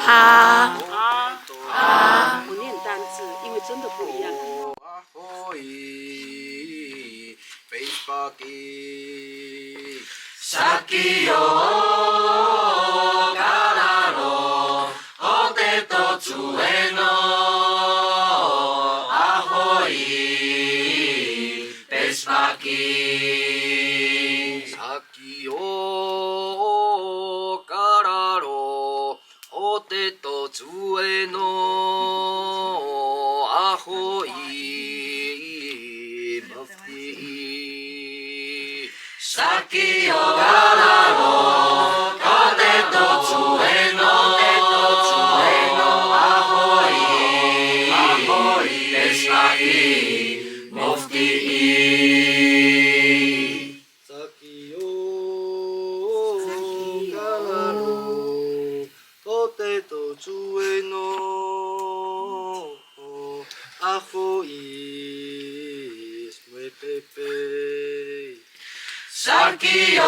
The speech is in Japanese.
哈啊，不念单字，因为真的不一样。啊吼伊，贝巴基，さきよからろおてとつえのあほいペスパキ先よからろ、おてとつえのアホイマフティさきよからろおてとつえのあほいペスパキモフティ先よからろ、おてとつえのアホイスメペペさきよ